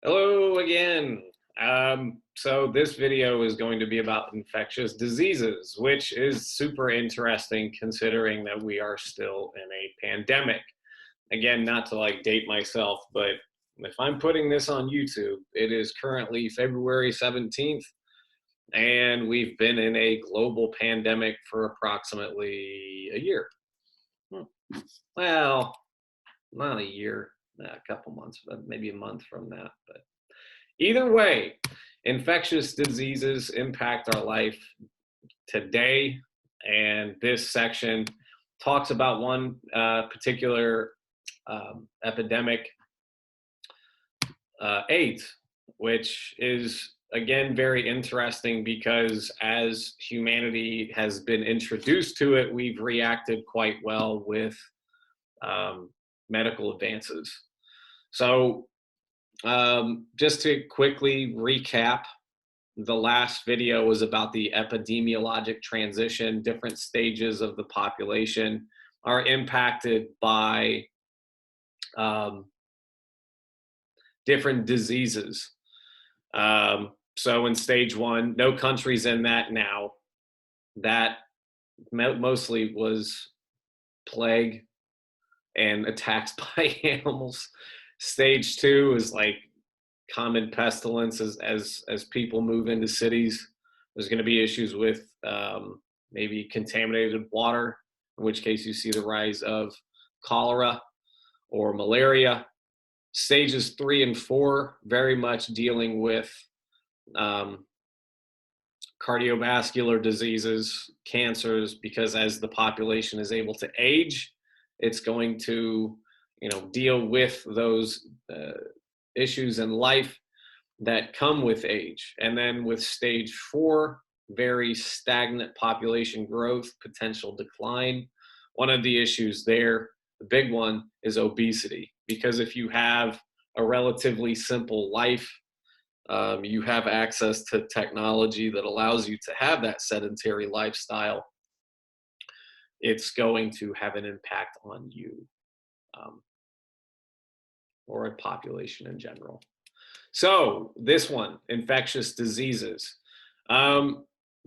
Hello again. So this video is going to be about infectious diseases, which is super interesting considering that we are still in a pandemic. Again, not to like date myself, but if I'm putting this on YouTube, it is currently February 17th, and we've been in a global pandemic for approximately a year. Hmm. Well, not a year, a couple months, but maybe a month from that. But either way, infectious diseases impact our life today, and this section talks about one particular epidemic, AIDS, which is again very interesting because as humanity has been introduced to it, we've reacted quite well with um, medical advances. So, just to quickly recap, the last video was about the epidemiologic transition. Different stages of the population are impacted by um, different diseases. So in stage one, no country's in that now. That mostly was plague and attacks by animals. Stage two is like common pestilence as people move into cities. There's going to be issues with maybe contaminated water, in which case you see the rise of cholera or malaria. Stages three and four, very much dealing with um, cardiovascular diseases, cancers, because as the population is able to age, it's going to, deal with those issues in life that come with age. And then with stage four, very stagnant population growth, potential decline. One of the issues there, the big one, is obesity. Because if you have a relatively simple life, you have access to technology that allows you to have that sedentary lifestyle, it's going to have an impact on you, um, or a population in general. So this one, infectious diseases.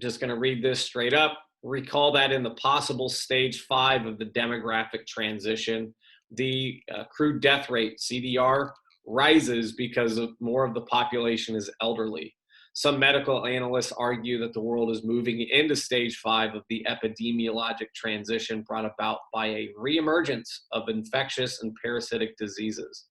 Just going to read this straight up. Recall that in the possible stage five of the demographic transition, the crude death rate, CDR, rises because more of the population is elderly. Some medical analysts argue that the world is moving into stage five of the epidemiologic transition brought about by a reemergence of infectious and parasitic diseases.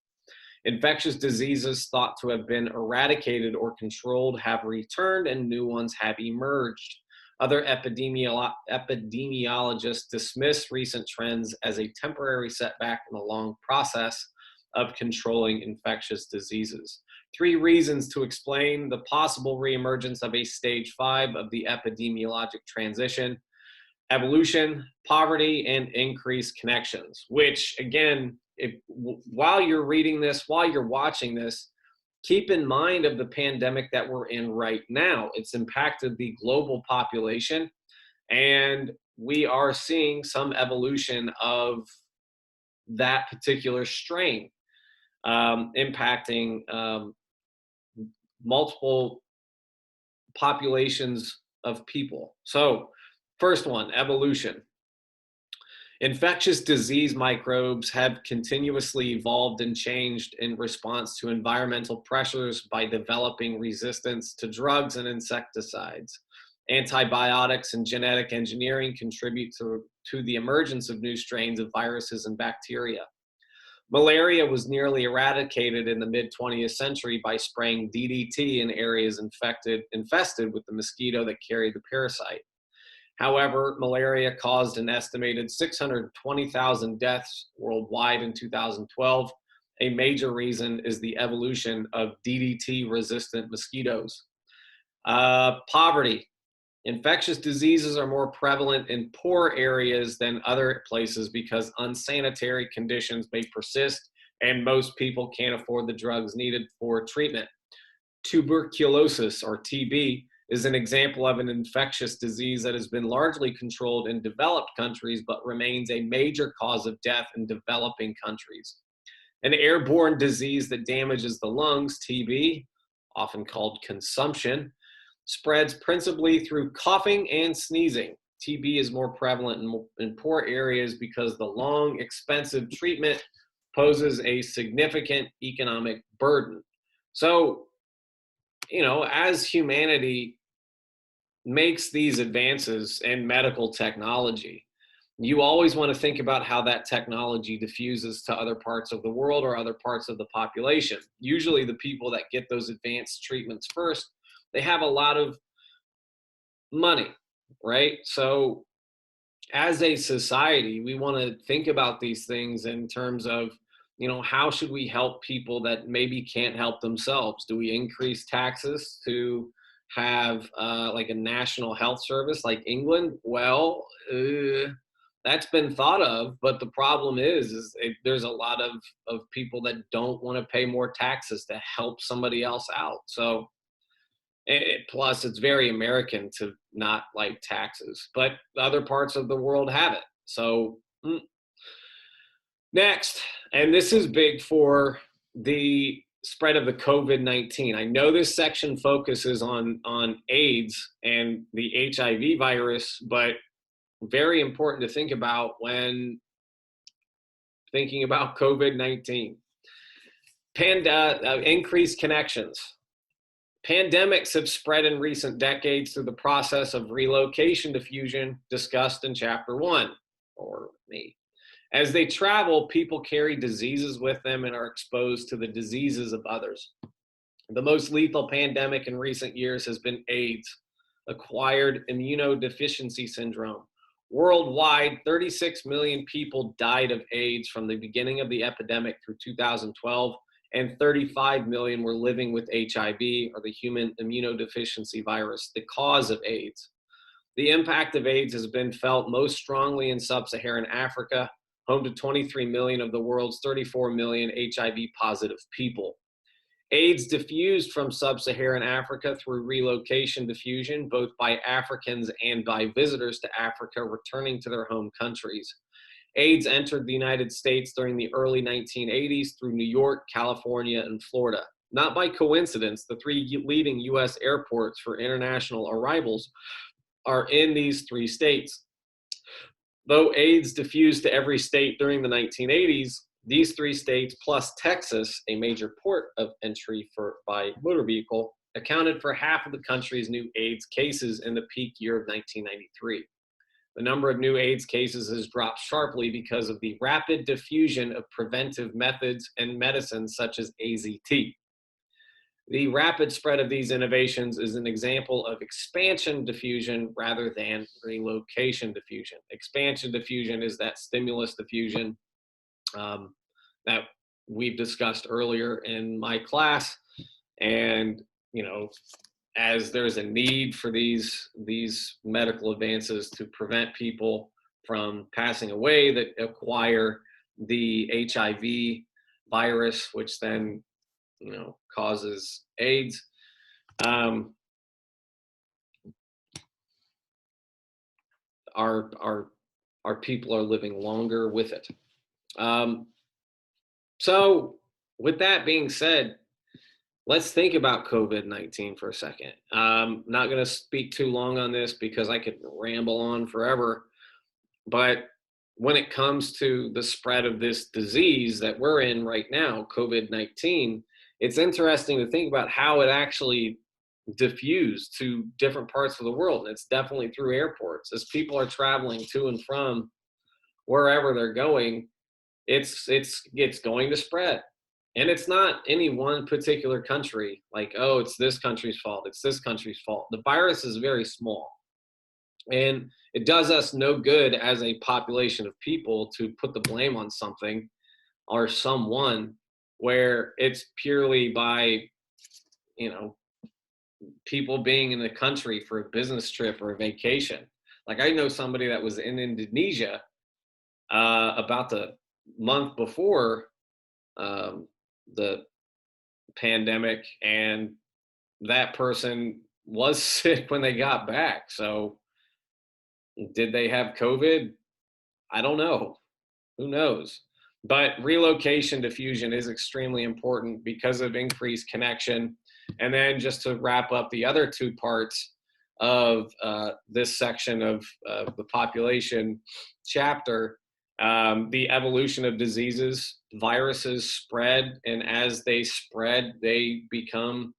Infectious diseases thought to have been eradicated or controlled have returned, and new ones have emerged. Other epidemiologists dismiss recent trends as a temporary setback in the long process of controlling infectious diseases. Three reasons to explain the possible reemergence of a stage five of the epidemiologic transition: evolution, poverty, and increased connections, which again, while you're reading this, while you're watching this, keep in mind of the pandemic that we're in right now. It's impacted the global population, and we are seeing some evolution of that particular strain, impacting multiple populations of people. So, first one, evolution. Infectious disease microbes have continuously evolved and changed in response to environmental pressures by developing resistance to drugs and insecticides. Antibiotics and genetic engineering contribute to the emergence of new strains of viruses and bacteria. Malaria was nearly eradicated in the mid-20th century by spraying DDT in areas infested with the mosquito that carried the parasite. However, malaria caused an estimated 620,000 deaths worldwide in 2012. A major reason is the evolution of DDT-resistant mosquitoes. Poverty. Infectious diseases are more prevalent in poor areas than other places because unsanitary conditions may persist and most people can't afford the drugs needed for treatment. Tuberculosis, or TB, is an example of an infectious disease that has been largely controlled in developed countries but remains a major cause of death in developing countries. An airborne disease that damages the lungs, TB, often called consumption, spreads principally through coughing and sneezing. TB is more prevalent in poor areas because the long, expensive treatment poses a significant economic burden. So, as humanity makes these advances in medical technology, you always want to think about how that technology diffuses to other parts of the world or other parts of the population. Usually, the people that get those advanced treatments first, they have a lot of money, right? So, as a society, we want to think about these things in terms of, how should we help people that maybe can't help themselves? Do we increase taxes to have like a national health service like England? Well, that's been thought of, but the problem is there's a lot of people that don't want to pay more taxes to help somebody else out. So plus, it's very American to not like taxes, but other parts of the world have it. So, next, and this is big for the spread of the COVID-19. I know this section focuses on AIDS and the HIV virus, but very important to think about when thinking about COVID-19. Increased connections. Pandemics have spread in recent decades through the process of relocation diffusion discussed in chapter 1, or me. As they travel, people carry diseases with them and are exposed to the diseases of others. The most lethal pandemic in recent years has been AIDS, acquired immunodeficiency syndrome. Worldwide, 36 million people died of AIDS from the beginning of the epidemic through 2012, and 35 million were living with HIV, or the human immunodeficiency virus, the cause of AIDS. The impact of AIDS has been felt most strongly in sub-Saharan Africa, home to 23 million of the world's 34 million HIV-positive people. AIDS diffused from sub-Saharan Africa through relocation diffusion, both by Africans and by visitors to Africa returning to their home countries. AIDS entered the United States during the early 1980s through New York, California, and Florida. Not by coincidence, the three leading U.S. airports for international arrivals are in these three states. Though AIDS diffused to every state during the 1980s, these three states, plus Texas, a major port of entry by motor vehicle, accounted for half of the country's new AIDS cases in the peak year of 1993. The number of new AIDS cases has dropped sharply because of the rapid diffusion of preventive methods and medicines such as AZT. The rapid spread of these innovations is an example of expansion diffusion rather than relocation diffusion. Expansion diffusion is that stimulus diffusion that we've discussed earlier in my class. And, as there's a need for these medical advances to prevent people from passing away that acquire the HIV virus, which then causes AIDS. Our people are living longer with it. So with that being said, let's think about COVID-19 for a second. I'm not going to speak too long on this because I could ramble on forever. But when it comes to the spread of this disease that we're in right now, COVID-19, it's interesting to think about how it actually diffused to different parts of the world. And it's definitely through airports. As people are traveling to and from wherever they're going, it's going to spread. And it's not any one particular country, like, oh, it's this country's fault, it's this country's fault. The virus is very small. And it does us no good as a population of people to put the blame on something or someone where it's purely by, people being in the country for a business trip or a vacation. Like, I know somebody that was in Indonesia about the month before the pandemic, and that person was sick when they got back. So did they have COVID? I don't know. Who knows? But relocation diffusion is extremely important because of increased connection. And then just to wrap up the other two parts of this section of the population chapter, the evolution of diseases, viruses spread, and as they spread, they become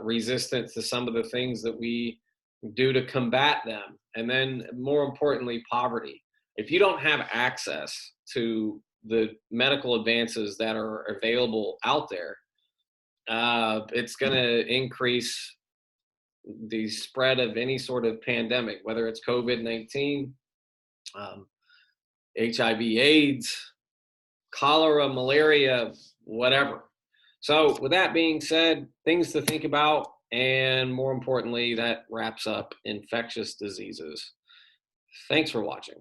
resistant to some of the things that we do to combat them. And then, more importantly, poverty. If you don't have access to the medical advances that are available out there, it's going to increase the spread of any sort of pandemic, whether it's COVID-19, um, HIV/AIDS, cholera, malaria, whatever. So, with that being said, things to think about, and more importantly, that wraps up infectious diseases. Thanks for watching.